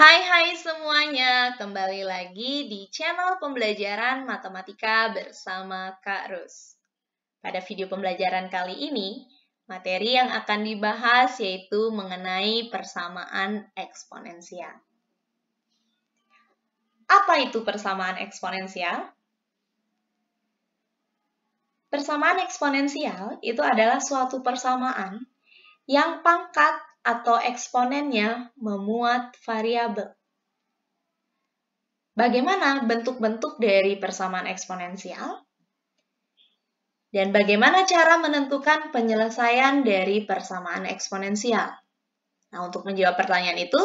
Hai semuanya, kembali lagi di channel pembelajaran matematika bersama Kak Rus. Pada video pembelajaran kali ini, materi yang akan dibahas yaitu mengenai persamaan eksponensial. Apa itu persamaan eksponensial? Persamaan eksponensial itu adalah suatu persamaan yang pangkat atau eksponennya memuat variabel. Bagaimana bentuk-bentuk dari persamaan eksponensial? Dan bagaimana cara menentukan penyelesaian dari persamaan eksponensial? Nah, untuk menjawab pertanyaan itu,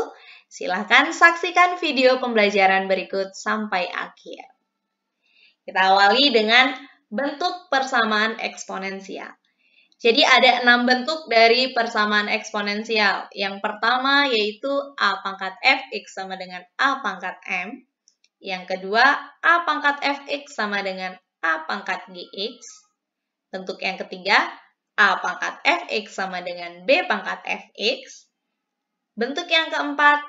silahkan saksikan video pembelajaran berikut sampai akhir. Kita awali dengan bentuk persamaan eksponensial. Jadi ada 6 bentuk dari persamaan eksponensial. Yang pertama yaitu A pangkat fx sama dengan A pangkat m. Yang kedua, A pangkat fx sama dengan A pangkat gx. Bentuk yang ketiga, A pangkat fx sama dengan B pangkat fx. Bentuk yang keempat,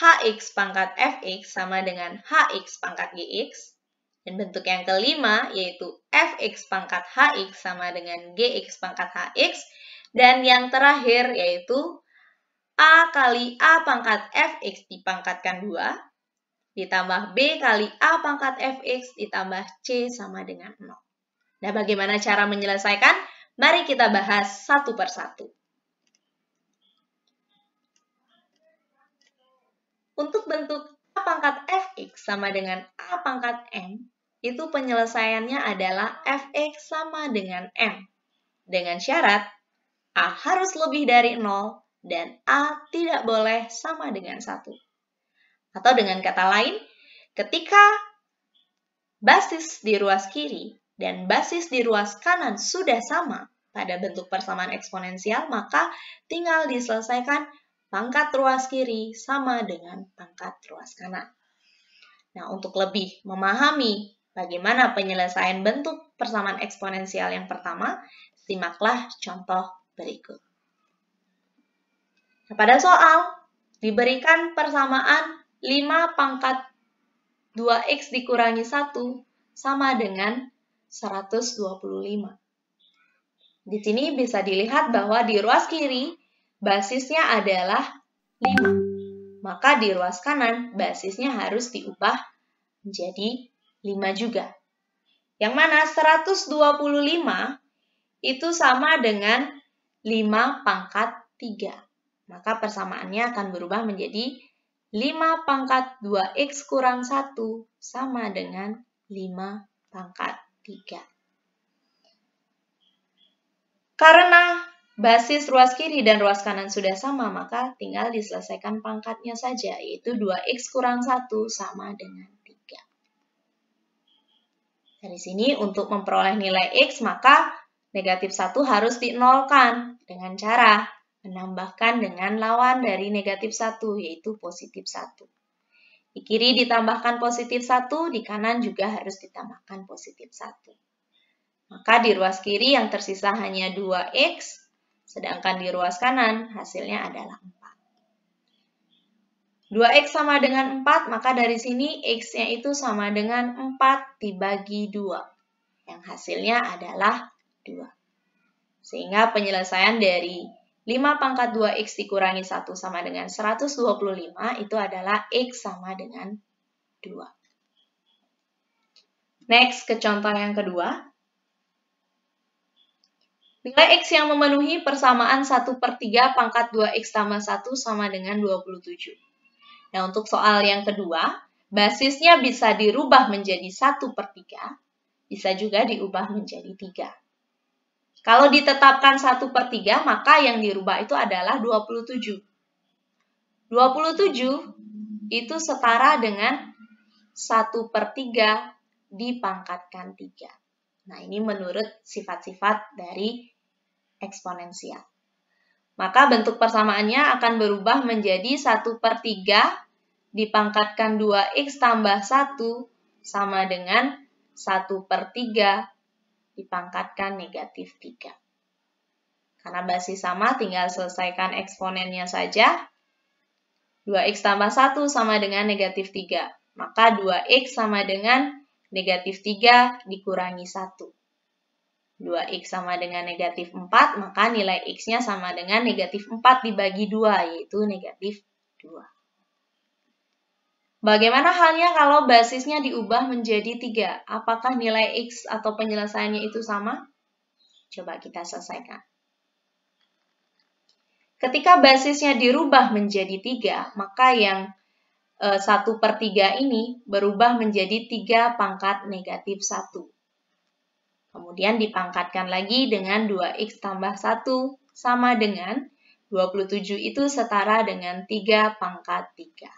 hx pangkat fx sama dengan hx pangkat gx. Dan bentuk yang kelima, yaitu fx pangkat hx sama dengan gx pangkat hx. Dan yang terakhir, yaitu A kali A pangkat fx dipangkatkan 2. Ditambah B kali A pangkat fx ditambah C sama dengan 0. Nah, bagaimana cara menyelesaikan? Mari kita bahas satu persatu. Untuk bentuk A pangkat fx sama dengan A pangkat m, itu penyelesaiannya adalah fx sama dengan m. Dengan syarat A harus lebih dari 0 dan A tidak boleh sama dengan 1. Atau dengan kata lain, ketika basis di ruas kiri dan basis di ruas kanan sudah sama pada bentuk persamaan eksponensial, maka tinggal diselesaikan pangkat ruas kiri sama dengan pangkat ruas kanan. Nah, untuk lebih memahami bagaimana penyelesaian bentuk persamaan eksponensial yang pertama, simaklah contoh berikut. Nah, pada soal, diberikan persamaan 5 pangkat 2x dikurangi 1 sama dengan 125. Di sini bisa dilihat bahwa di ruas kiri, basisnya adalah 5. Maka di ruas kanan, basisnya harus diubah menjadi 5 juga. Yang mana 125 itu sama dengan 5 pangkat 3. Maka persamaannya akan berubah menjadi 5 pangkat 2x kurang 1 sama dengan 5 pangkat 3. Karena basis ruas kiri dan ruas kanan sudah sama, maka tinggal diselesaikan pangkatnya saja, yaitu 2x kurang 1 sama dengan 3. Dari sini untuk memperoleh nilai x, maka negatif 1 harus dinolkan dengan cara menambahkan dengan lawan dari negatif 1, yaitu positif 1. Di kiri ditambahkan positif 1, di kanan juga harus ditambahkan positif 1. Maka di ruas kiri yang tersisa hanya 2x, sedangkan di ruas kanan hasilnya adalah 4. 2x sama dengan 4, maka dari sini x-nya itu sama dengan 4 dibagi 2, yang hasilnya adalah 2. Sehingga penyelesaian dari 5 pangkat 2x dikurangi 1 sama dengan 125 itu adalah x sama dengan 2. Next, ke contoh yang kedua. Nilai x yang memenuhi persamaan 1/3 pangkat 2x tambah 1 sama dengan 27. Nah, untuk soal yang kedua, basisnya bisa dirubah menjadi 1/3, bisa juga diubah menjadi 3. Kalau ditetapkan 1/3, maka yang dirubah itu adalah 27. 27 itu setara dengan 1/3 dipangkatkan 3. Nah, ini menurut sifat-sifat dari eksponensial. Maka bentuk persamaannya akan berubah menjadi 1/3 dipangkatkan 2x tambah 1 sama dengan 1/3 dipangkatkan negatif 3. Karena basis sama, tinggal selesaikan eksponennya saja. 2x tambah 1 sama dengan negatif 3. Maka 2x sama dengan negatif 3 dikurangi 1. 2x sama dengan negatif 4, maka nilai x-nya sama dengan negatif 4 dibagi 2, yaitu negatif 2. Bagaimana halnya kalau basisnya diubah menjadi 3? Apakah nilai x atau penyelesaiannya itu sama? Coba kita selesaikan. Ketika basisnya dirubah menjadi 3, maka yang 1/3 ini berubah menjadi 3 pangkat negatif 1. Kemudian dipangkatkan lagi dengan 2x tambah 1 sama dengan 27 itu setara dengan 3 pangkat 3.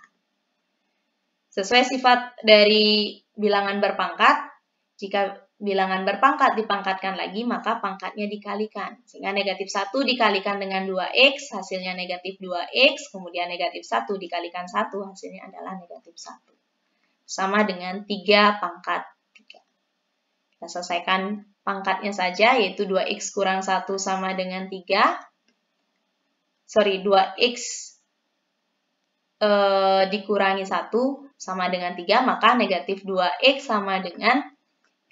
Sesuai sifat dari bilangan berpangkat, jika bilangan berpangkat dipangkatkan lagi, maka pangkatnya dikalikan. Sehingga negatif 1 dikalikan dengan 2x, hasilnya negatif 2x, kemudian negatif 1 dikalikan 1, hasilnya adalah negatif 1. Sama dengan 3 pangkat 3. Kita selesaikan pangkatnya saja, yaitu 2x kurang 1 sama dengan 3. 2x dikurangi 1 sama dengan 3, maka negatif 2x sama dengan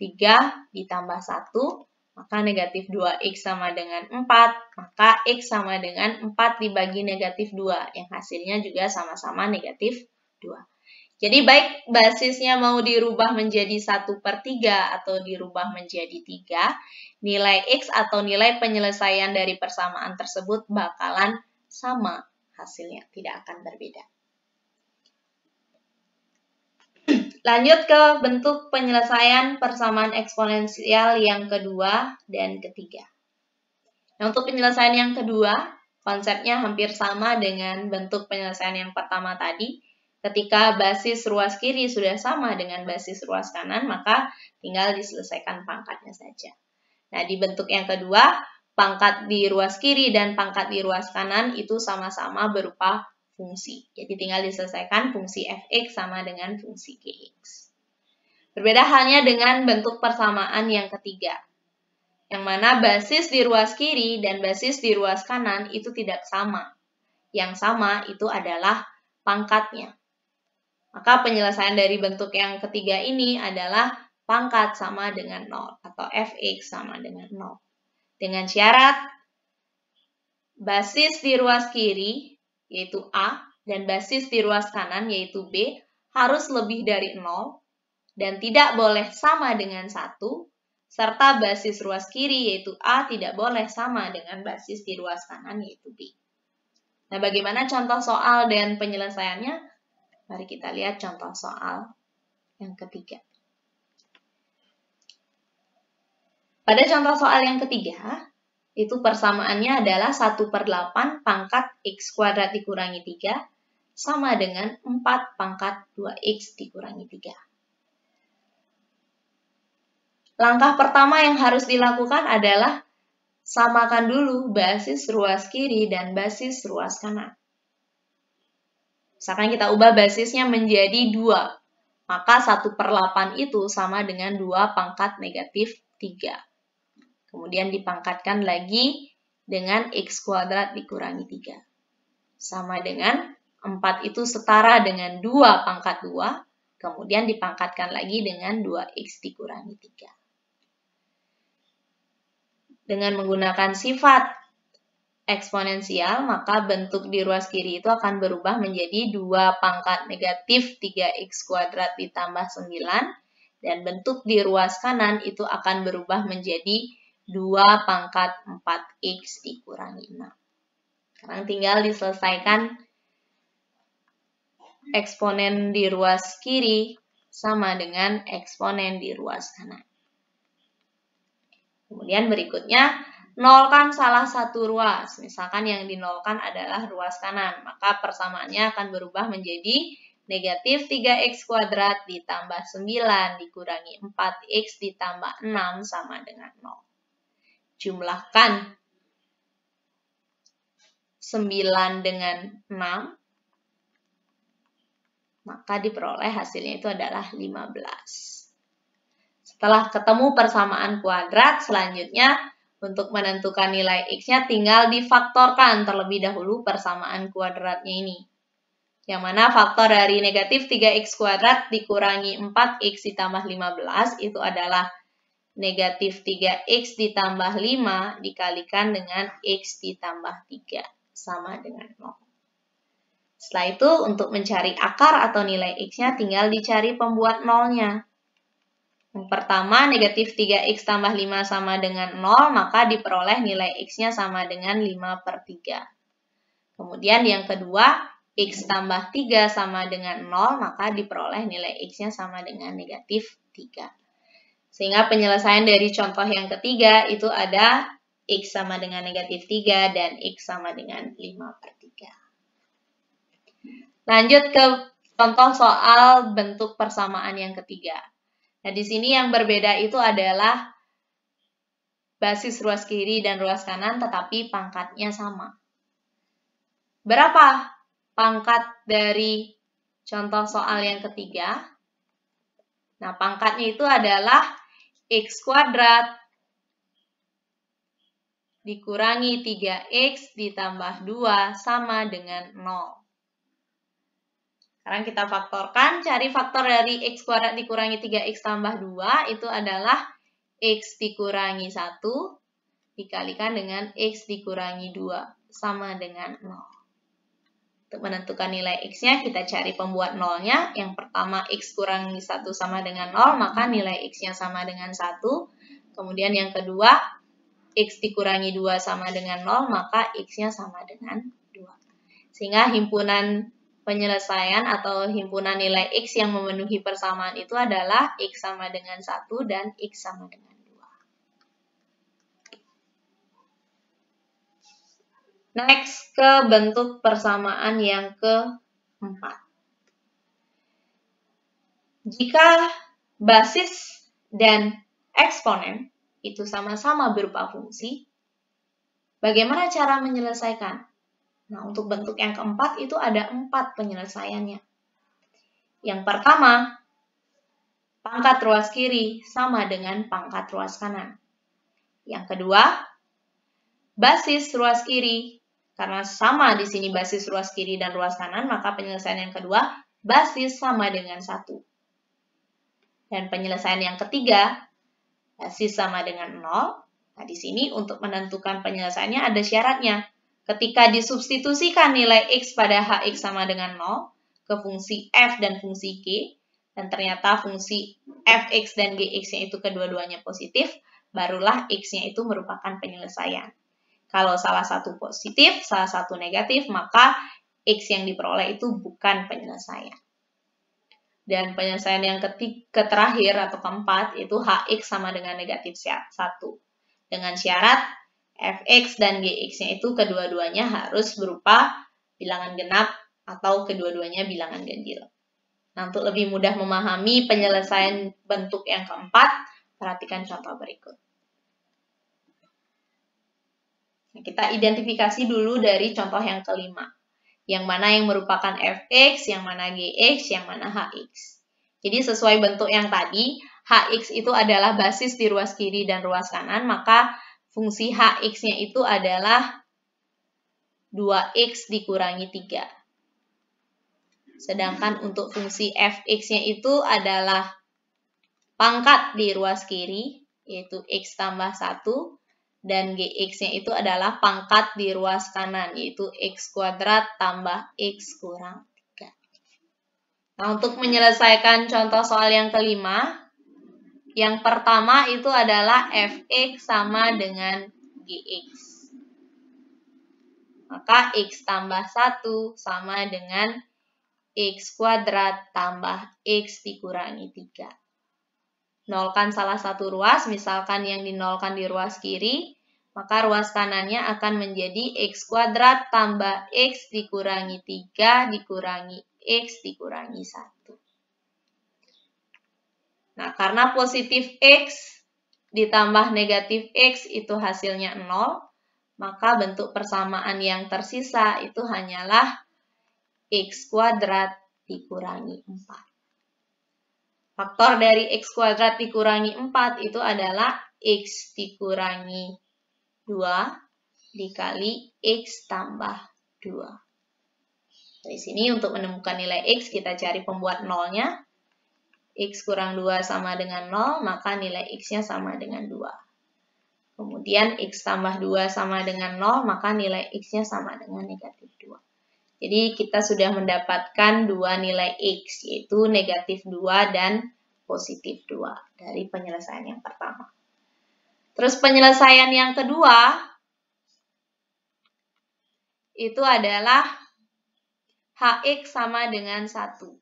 3 ditambah 1, maka negatif 2x sama dengan 4, maka x sama dengan 4 dibagi negatif 2, yang hasilnya juga sama-sama negatif 2. Jadi baik basisnya mau dirubah menjadi 1/3 atau dirubah menjadi 3, nilai x atau nilai penyelesaian dari persamaan tersebut bakalan sama hasilnya, tidak akan berbeda. Lanjut ke bentuk penyelesaian persamaan eksponensial yang kedua dan ketiga. Nah, untuk penyelesaian yang kedua, konsepnya hampir sama dengan bentuk penyelesaian yang pertama tadi. Ketika basis ruas kiri sudah sama dengan basis ruas kanan, maka tinggal diselesaikan pangkatnya saja. Nah, di bentuk yang kedua, pangkat di ruas kiri dan pangkat di ruas kanan itu sama-sama berupa fungsi. Jadi tinggal diselesaikan fungsi fx sama dengan fungsi gx. Berbeda halnya dengan bentuk persamaan yang ketiga, yang mana basis di ruas kiri dan basis di ruas kanan itu tidak sama. Yang sama itu adalah pangkatnya. Maka penyelesaian dari bentuk yang ketiga ini adalah pangkat sama dengan 0 atau fx sama dengan 0. Dengan syarat basis di ruas kiri yaitu A, dan basis di ruas kanan yaitu B, harus lebih dari 0, dan tidak boleh sama dengan 1, serta basis ruas kiri yaitu A tidak boleh sama dengan basis di ruas kanan yaitu B. Nah, bagaimana contoh soal dan penyelesaiannya? Mari kita lihat contoh soal yang ketiga. Pada contoh soal yang ketiga, itu persamaannya adalah 1/8 pangkat x kuadrat dikurangi 3 sama dengan 4 pangkat 2x dikurangi 3. Langkah pertama yang harus dilakukan adalah samakan dulu basis ruas kiri dan basis ruas kanan. Misalkan kita ubah basisnya menjadi 2, maka 1/8 itu sama dengan 2 pangkat negatif 3. Kemudian dipangkatkan lagi dengan x kuadrat dikurangi 3. Sama dengan 4 itu setara dengan 2 pangkat 2, kemudian dipangkatkan lagi dengan 2x dikurangi 3. Dengan menggunakan sifat eksponensial, maka bentuk di ruas kiri itu akan berubah menjadi 2 pangkat negatif 3x kuadrat ditambah 9, dan bentuk di ruas kanan itu akan berubah menjadi 2 pangkat 4x dikurangi 6. Sekarang tinggal diselesaikan eksponen di ruas kiri sama dengan eksponen di ruas kanan. Kemudian berikutnya, nolkan salah satu ruas. Misalkan yang dinolkan adalah ruas kanan, maka persamaannya akan berubah menjadi negatif 3x kuadrat ditambah 9 dikurangi 4x ditambah 6 sama dengan 0. Jumlahkan 9 dengan 6, maka diperoleh hasilnya itu adalah 15. Setelah ketemu persamaan kuadrat, selanjutnya untuk menentukan nilai x-nya tinggal difaktorkan terlebih dahulu persamaan kuadratnya ini. Yang mana faktor dari negatif 3x kuadrat dikurangi 4x ditambah 15 itu adalah negatif 3x ditambah 5 dikalikan dengan x ditambah 3 sama dengan 0. Setelah itu, untuk mencari akar atau nilai x-nya tinggal dicari pembuat nolnya. Yang pertama, negatif 3x tambah 5 sama dengan 0, maka diperoleh nilai x-nya sama dengan 5/3. Kemudian yang kedua, x tambah 3 sama dengan 0, maka diperoleh nilai x-nya sama dengan negatif 3. Sehingga penyelesaian dari contoh yang ketiga itu ada x sama dengan negatif 3 dan x sama dengan 5/3. Lanjut ke contoh soal bentuk persamaan yang ketiga. Nah, di sini yang berbeda itu adalah basis ruas kiri dan ruas kanan, tetapi pangkatnya sama. Berapa pangkat dari contoh soal yang ketiga? Nah, pangkatnya itu adalah x kuadrat dikurangi 3x ditambah 2 sama dengan 0. Sekarang kita faktorkan, cari faktor dari x kuadrat dikurangi 3x tambah 2, itu adalah x dikurangi 1, dikalikan dengan x dikurangi 2, sama dengan 0. Untuk menentukan nilai x-nya, kita cari pembuat nolnya. Yang pertama, x kurangi 1 sama dengan 0, maka nilai x-nya sama dengan 1. Kemudian yang kedua, x dikurangi 2 sama dengan 0, maka x-nya sama dengan 2. Sehingga himpunan penyelesaian atau himpunan nilai x yang memenuhi persamaan itu adalah x sama dengan 1 dan x sama dengan 2. Next, ke bentuk persamaan yang keempat. Jika basis dan eksponen itu sama-sama berupa fungsi, bagaimana cara menyelesaikan? Nah, untuk bentuk yang keempat itu ada 4 penyelesaiannya. Yang pertama, pangkat ruas kiri sama dengan pangkat ruas kanan. Yang kedua, basis ruas kiri. Karena sama di sini basis ruas kiri dan ruas kanan, maka penyelesaian yang kedua, basis sama dengan 1. Dan penyelesaian yang ketiga, basis sama dengan 0. Nah, di sini untuk menentukan penyelesaiannya ada syaratnya. Ketika disubstitusikan nilai x pada hx sama dengan 0 ke fungsi f dan fungsi g, dan ternyata fungsi fx dan gx-nya itu kedua-duanya positif, barulah x-nya itu merupakan penyelesaian. Kalau salah satu positif, salah satu negatif, maka x yang diperoleh itu bukan penyelesaian. Dan penyelesaian yang terakhir atau keempat itu hx sama dengan negatif 1. Dengan syarat fx dan gx-nya itu kedua-duanya harus berupa bilangan genap atau kedua-duanya bilangan ganjil. Nah, untuk lebih mudah memahami penyelesaian bentuk yang keempat, perhatikan contoh berikut. Nah, kita identifikasi dulu dari contoh yang kelima. Yang mana yang merupakan fx, yang mana gx, yang mana hx. Jadi sesuai bentuk yang tadi, hx itu adalah basis di ruas kiri dan ruas kanan, maka fungsi hx-nya itu adalah 2x dikurangi 3. Sedangkan untuk fungsi fx-nya itu adalah pangkat di ruas kiri, yaitu x tambah 1, dan gx-nya itu adalah pangkat di ruas kanan, yaitu x kuadrat tambah x kurang 3. Nah, untuk menyelesaikan contoh soal yang kelima, yang pertama itu adalah fx sama dengan gx. Maka x tambah 1 sama dengan x kuadrat tambah x dikurangi 3. Nolkan salah satu ruas, misalkan yang dinolkan di ruas kiri, maka ruas kanannya akan menjadi x kuadrat tambah x dikurangi 3 dikurangi x dikurangi 1. Nah, karena positif x ditambah negatif x itu hasilnya 0, maka bentuk persamaan yang tersisa itu hanyalah x kuadrat dikurangi 4. Faktor dari x kuadrat dikurangi 4 itu adalah x dikurangi 2 dikali x tambah 2. Dari sini untuk menemukan nilai X kita cari pembuat nolnya. X kurang 2 sama dengan 0, maka nilai X-nya sama dengan 2. Kemudian X tambah 2 sama dengan 0, maka nilai X-nya sama dengan negatif 2. Jadi kita sudah mendapatkan dua nilai X, yaitu negatif 2 dan positif 2 dari penyelesaian yang pertama. Terus penyelesaian yang kedua, itu adalah HX sama dengan 1.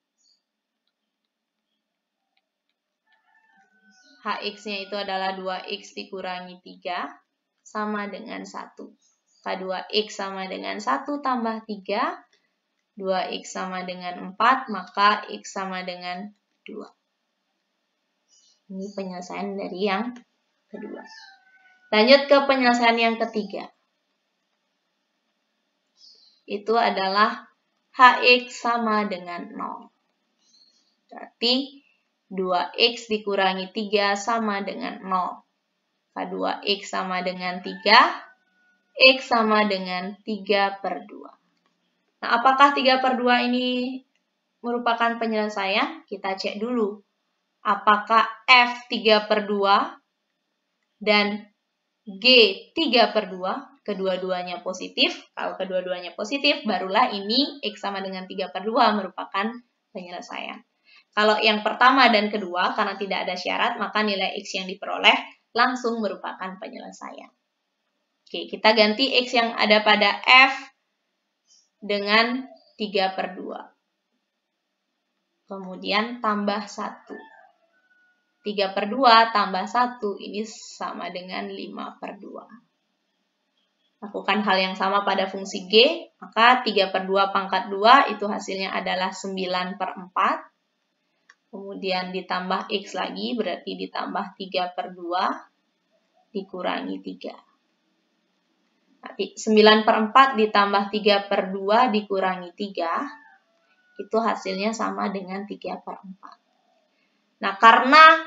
HX-nya itu adalah 2X dikurangi 3 sama dengan 1. K2X sama dengan 1 tambah 3. 2X sama dengan 4, maka X sama dengan 2. Ini penyelesaian dari yang kedua. Lanjut ke penyelesaian yang ketiga. Itu adalah HX sama dengan 0. Berarti 2X dikurangi 3 sama dengan 0. K2X sama dengan 3. X sama dengan 3/2. Nah, apakah 3/2 ini merupakan penyelesaian? Kita cek dulu. Apakah F 3/2 dan G 3/2? Kedua-duanya positif. Kalau kedua-duanya positif, barulah ini X sama dengan 3/2 merupakan penyelesaian. Kalau yang pertama dan kedua, karena tidak ada syarat, maka nilai X yang diperoleh langsung merupakan penyelesaian. Oke, kita ganti X yang ada pada F dengan 3/2. Kemudian tambah 1. 3/2 tambah 1 ini sama dengan 5/2. Lakukan hal yang sama pada fungsi G, maka 3/2 pangkat 2 itu hasilnya adalah 9/4. Kemudian ditambah X lagi, berarti ditambah 3/2 dikurangi 3. 9/4 ditambah 3/2 dikurangi 3, itu hasilnya sama dengan 3/4. Nah, karena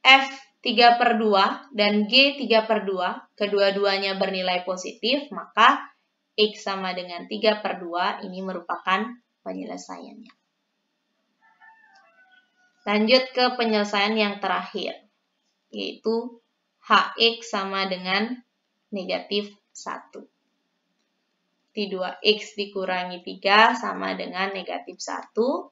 F 3/2 dan G 3/2, kedua-duanya bernilai positif, maka X sama dengan 3/2 ini merupakan penyelesaiannya. Lanjut ke penyelesaian yang terakhir, yaitu HX sama dengan negatif 1. 2X dikurangi 3 sama dengan negatif 1.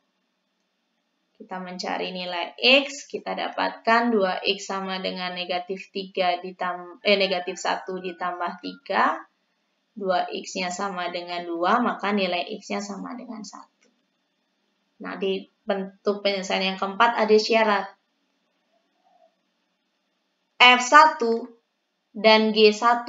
Kita mencari nilai X, kita dapatkan 2X sama dengan negatif 1 ditambah 3. 2X-nya sama dengan 2, maka nilai X-nya sama dengan 1. Nah, di bentuk penyelesaian yang keempat ada syarat. F1 dan G1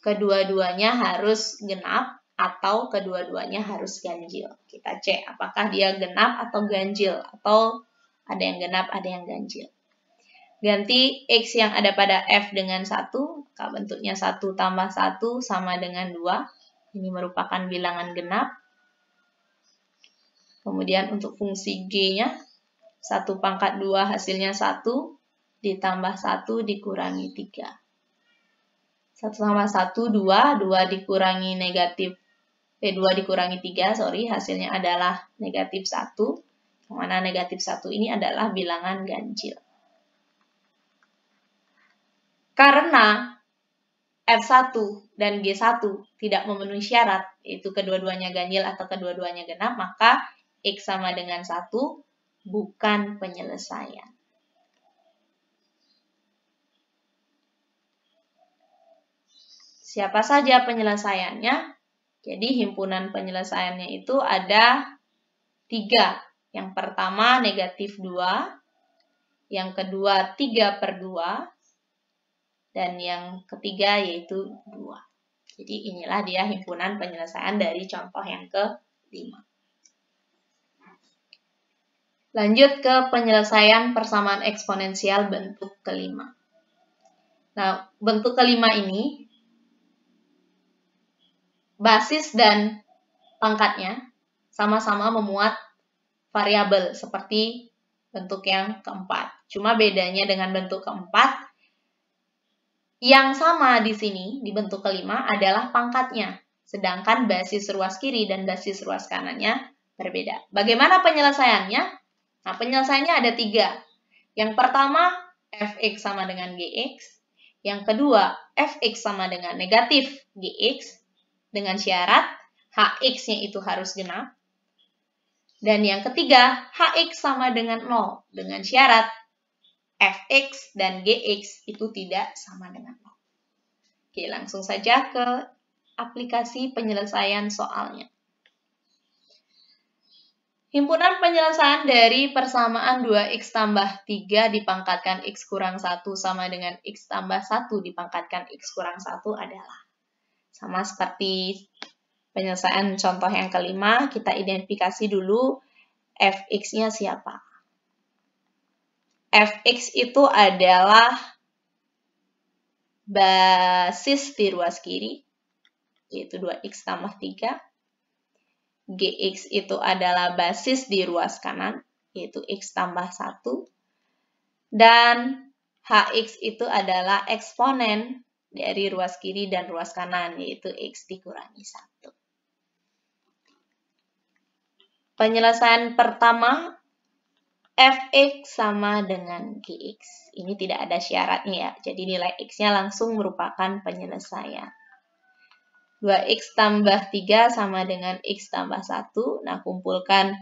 kedua-duanya harus genap atau kedua-duanya harus ganjil. Kita cek apakah dia genap atau ganjil, atau ada yang genap, ada yang ganjil. Ganti X yang ada pada F dengan 1, maka bentuknya 1 tambah 1 sama dengan 2. Ini merupakan bilangan genap. Kemudian untuk fungsi G-nya, 1 pangkat 2 hasilnya 1, ditambah 1 dikurangi 3. 1 tambah 1, 2. 2 dikurangi 3, hasilnya adalah negatif 1. Yang mana negatif 1 ini adalah bilangan ganjil. Karena F1 dan G1 tidak memenuhi syarat, yaitu kedua-duanya ganjil atau kedua-duanya genap, maka X sama dengan 1 bukan penyelesaian. Siapa saja penyelesaiannya? Jadi himpunan penyelesaiannya itu ada 3. Yang pertama negatif 2, yang kedua 3/2, dan yang ketiga yaitu 2. Jadi inilah dia himpunan penyelesaian dari contoh yang ke-5. Lanjut ke penyelesaian persamaan eksponensial bentuk kelima. Nah, bentuk kelima ini basis dan pangkatnya sama-sama memuat variabel seperti bentuk yang keempat. Cuma bedanya dengan bentuk keempat, yang sama di sini di bentuk kelima adalah pangkatnya. Sedangkan basis ruas kiri dan basis ruas kanannya berbeda. Bagaimana penyelesaiannya? Nah, penyelesaiannya ada 3. Yang pertama, fx sama dengan gx. Yang kedua, fx sama dengan negatif gx dengan syarat hx-nya itu harus genap. Dan yang ketiga, hx sama dengan 0 dengan syarat fx dan gx itu tidak sama dengan 0. Oke, langsung saja ke aplikasi penyelesaian soalnya. Himpunan penyelesaian dari persamaan 2x tambah 3 dipangkatkan x kurang 1 sama dengan x tambah 1 dipangkatkan x kurang 1 adalah. Sama seperti penyelesaian contoh yang kelima, kita identifikasi dulu fx-nya siapa. Fx itu adalah basis di ruas kiri, yaitu 2x tambah 3. Gx itu adalah basis di ruas kanan, yaitu x tambah 1. Dan hx itu adalah eksponen dari ruas kiri dan ruas kanan, yaitu x dikurangi 1. Penyelesaian pertama, fx sama dengan gx. Ini tidak ada syaratnya ya, jadi nilai x-nya langsung merupakan penyelesaian. 2x tambah 3 sama dengan x tambah 1. Nah, kumpulkan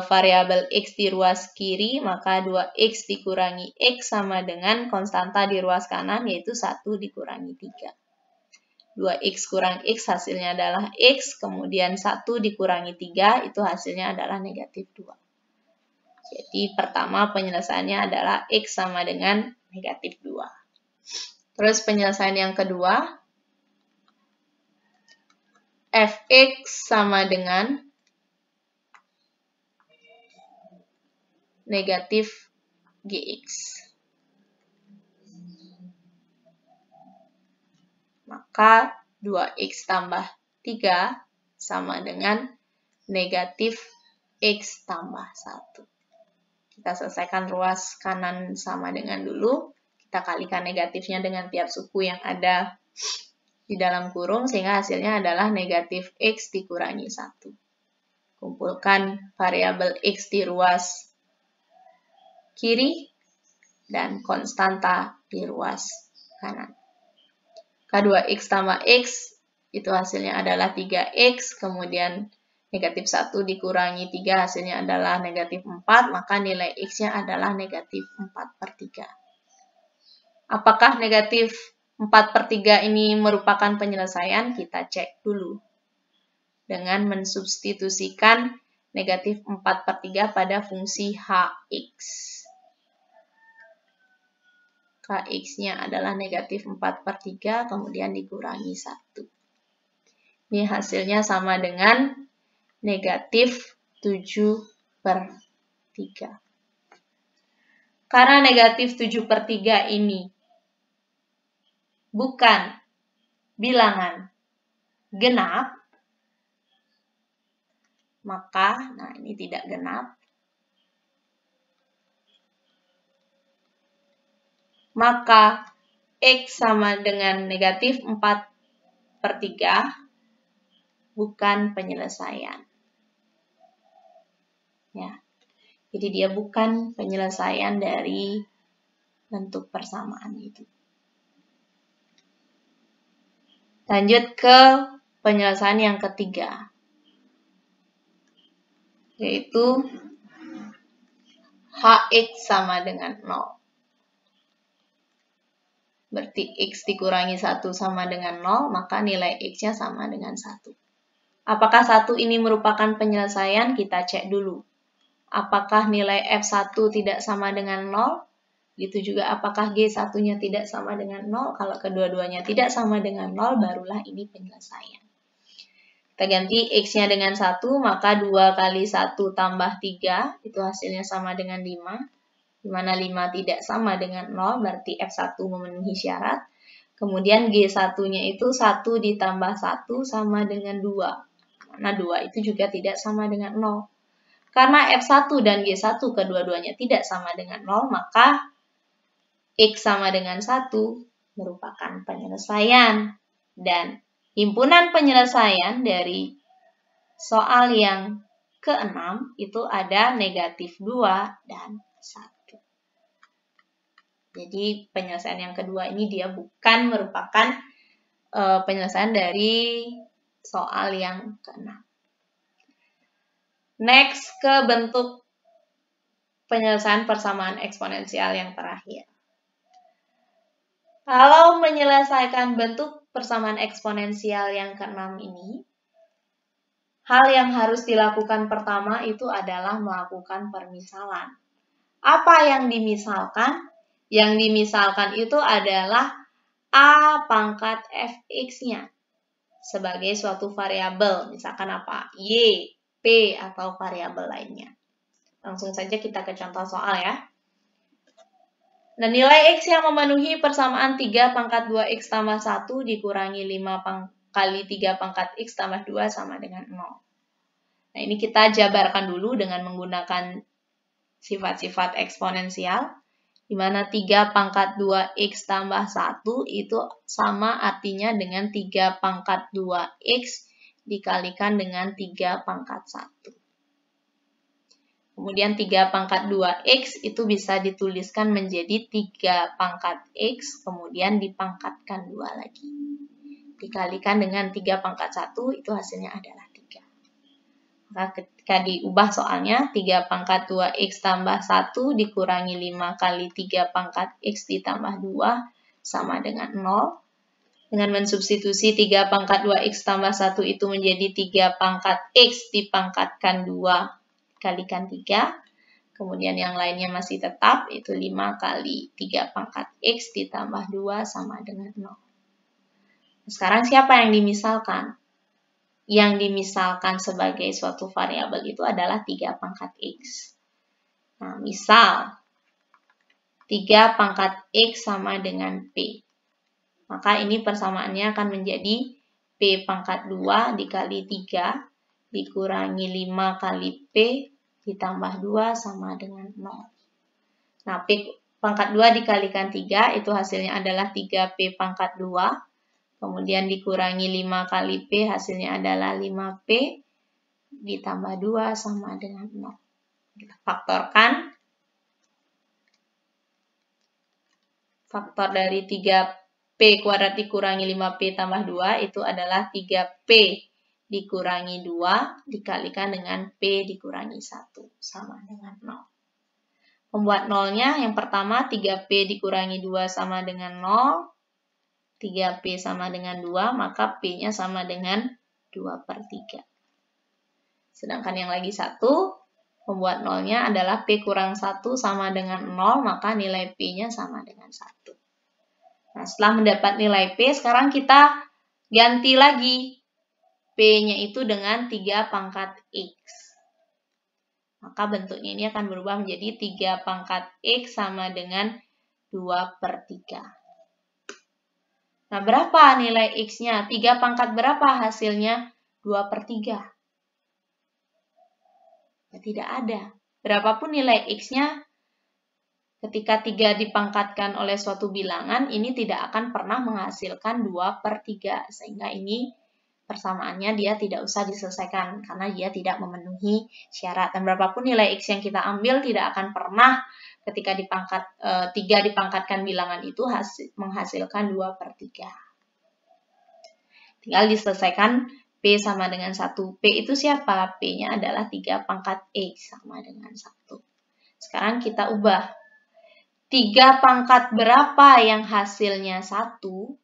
variabel x di ruas kiri, maka 2x dikurangi x sama dengan konstanta di ruas kanan, yaitu 1 dikurangi 3. 2x kurang x hasilnya adalah x, kemudian 1 dikurangi 3, itu hasilnya adalah negatif 2. Jadi, pertama penyelesaiannya adalah x sama dengan negatif 2. Terus penyelesaian yang kedua, fx sama dengan negatif gx. Maka 2x tambah 3 sama dengan negatif x tambah 1. Kita selesaikan ruas kanan sama dengan dulu. Kita kalikan negatifnya dengan tiap suku yang ada di dalam kurung, sehingga hasilnya adalah negatif x dikurangi 1. Kumpulkan variabel x di ruas kiri dan konstanta di ruas kanan. K2x tambah x, itu hasilnya adalah 3x, kemudian negatif 1 dikurangi 3, hasilnya adalah negatif 4, maka nilai x-nya adalah negatif 4/3. Apakah negatif 4/3 ini merupakan penyelesaian? Kita cek dulu. Dengan mensubstitusikan negatif 4/3 pada fungsi hx. Kx-nya adalah negatif 4/3, kemudian dikurangi 1. Ini hasilnya sama dengan negatif 7/3. Karena negatif 7/3 ini bukan bilangan genap, maka, nah ini tidak genap, maka x sama dengan negatif 4/3 bukan penyelesaian. Ya. Jadi dia bukan penyelesaian dari bentuk persamaan itu. Lanjut ke penyelesaian yang ketiga, yaitu hx sama dengan 0. Berarti x dikurangi 1 sama dengan 0, maka nilai x-nya sama dengan 1. Apakah 1 ini merupakan penyelesaian? Kita cek dulu. Apakah nilai f1 tidak sama dengan 0? Gitu juga apakah G1-nya tidak sama dengan 0? Kalau kedua-duanya tidak sama dengan 0, barulah ini penyelesaian. Kita ganti X-nya dengan 1, maka 2 kali 1 tambah 3, itu hasilnya sama dengan 5. Di mana 5 tidak sama dengan 0, berarti F1 memenuhi syarat. Kemudian G1-nya itu 1 ditambah 1 sama dengan 2. Mana 2 itu juga tidak sama dengan 0. Karena F1 dan G1 kedua-duanya tidak sama dengan 0, maka X sama dengan 1 merupakan penyelesaian. Dan himpunan penyelesaian dari soal yang ke-6 itu ada negatif 2 dan 1. Jadi penyelesaian yang kedua ini dia bukan merupakan penyelesaian dari soal yang ke-6. Next ke bentuk penyelesaian persamaan eksponensial yang terakhir. Kalau menyelesaikan bentuk persamaan eksponensial yang ke-6 ini, hal yang harus dilakukan pertama itu adalah melakukan permisalan. Apa yang dimisalkan? Yang dimisalkan itu adalah A pangkat fx-nya sebagai suatu variabel. Misalkan apa? Y, P, atau variabel lainnya. Langsung saja kita ke contoh soal ya. Nah, nilai X yang memenuhi persamaan 3 pangkat 2X tambah 1 dikurangi 5 kali 3 pangkat X tambah 2 sama dengan 0. Nah, ini kita jabarkan dulu dengan menggunakan sifat-sifat eksponensial, di mana 3 pangkat 2X tambah 1 itu sama artinya dengan 3 pangkat 2X dikalikan dengan 3 pangkat 1. Kemudian 3 pangkat 2X itu bisa dituliskan menjadi 3 pangkat X, kemudian dipangkatkan 2 lagi. Dikalikan dengan 3 pangkat 1, itu hasilnya adalah 3. Maka ketika diubah soalnya, 3 pangkat 2X tambah 1 dikurangi 5 kali 3 pangkat X ditambah 2 sama dengan 0. Dengan mensubstitusi 3 pangkat 2X tambah 1 itu menjadi 3 pangkat X dipangkatkan 2 kalikan 3, kemudian yang lainnya masih tetap, itu 5 kali 3 pangkat X ditambah 2 sama dengan 0. Sekarang siapa yang dimisalkan? Yang dimisalkan sebagai suatu variabel itu adalah 3 pangkat X. Nah, misal 3 pangkat X sama dengan P. Maka ini persamaannya akan menjadi P pangkat 2 dikali 3 dikurangi 5 kali P ditambah 2 sama dengan 0. Nah, P pangkat 2 dikalikan 3 itu hasilnya adalah 3P pangkat 2. Kemudian dikurangi 5 kali P hasilnya adalah 5P ditambah 2 sama dengan 0. Kita faktorkan. Faktor dari 3P kuadrat dikurangi 5P tambah 2 itu adalah 3P dikurangi 2 dikalikan dengan P dikurangi 1 sama dengan 0. Membuat nolnya yang pertama 3P dikurangi 2 sama dengan 0. 3P sama dengan 2, maka P-nya sama dengan 2/3. Sedangkan yang lagi 1, membuat nolnya adalah P kurang 1 sama dengan 0, maka nilai P-nya sama dengan 1. Nah, setelah mendapat nilai P, sekarang kita ganti lagi P-nya itu dengan 3 pangkat X. Maka bentuknya ini akan berubah menjadi 3 pangkat X sama dengan 2/3. Nah, berapa nilai X-nya? 3 pangkat berapa hasilnya? 2/3. Ya, tidak ada. Berapapun nilai X-nya, ketika 3 dipangkatkan oleh suatu bilangan, ini tidak akan pernah menghasilkan 2/3. Sehingga ini persamaannya dia tidak usah diselesaikan karena dia tidak memenuhi syarat. Dan berapapun nilai X yang kita ambil tidak akan pernah ketika 3 dipangkatkan bilangan itu menghasilkan 2/3. Tinggal diselesaikan P sama dengan 1. P itu siapa? P-nya adalah 3 pangkat X sama dengan 1. Sekarang kita ubah. 3 pangkat berapa yang hasilnya 1?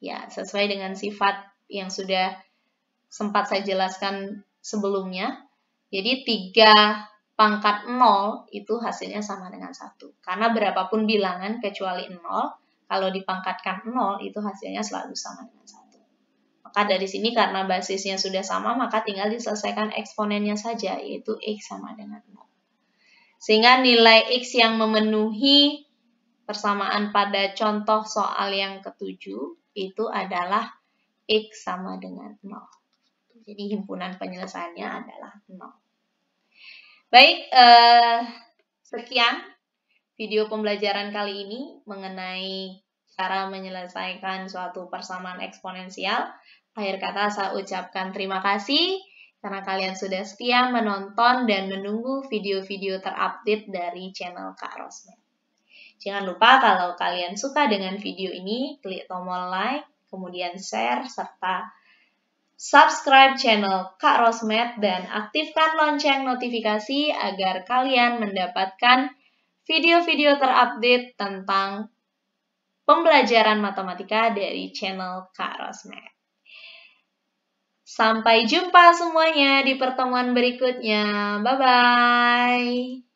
Ya, sesuai dengan sifat yang sudah sempat saya jelaskan sebelumnya. Jadi 3 pangkat 0 itu hasilnya sama dengan 1. Karena berapapun bilangan kecuali 0, kalau dipangkatkan 0 itu hasilnya selalu sama dengan 1. Maka dari sini karena basisnya sudah sama, maka tinggal diselesaikan eksponennya saja, yaitu X sama dengan 0. Sehingga nilai X yang memenuhi persamaan pada contoh soal yang ke-7 itu adalah X sama dengan 0. Jadi himpunan penyelesaiannya adalah 0. Baik, sekian video pembelajaran kali ini mengenai cara menyelesaikan suatu persamaan eksponensial. Akhir kata saya ucapkan terima kasih karena kalian sudah setia menonton dan menunggu video-video terupdate dari channel Kak Rosmed. Jangan lupa kalau kalian suka dengan video ini, klik tombol like, kemudian share, serta subscribe channel Kak Rosmed dan aktifkan lonceng notifikasi agar kalian mendapatkan video-video terupdate tentang pembelajaran matematika dari channel Kak Rosmed. Sampai jumpa semuanya di pertemuan berikutnya. Bye-bye.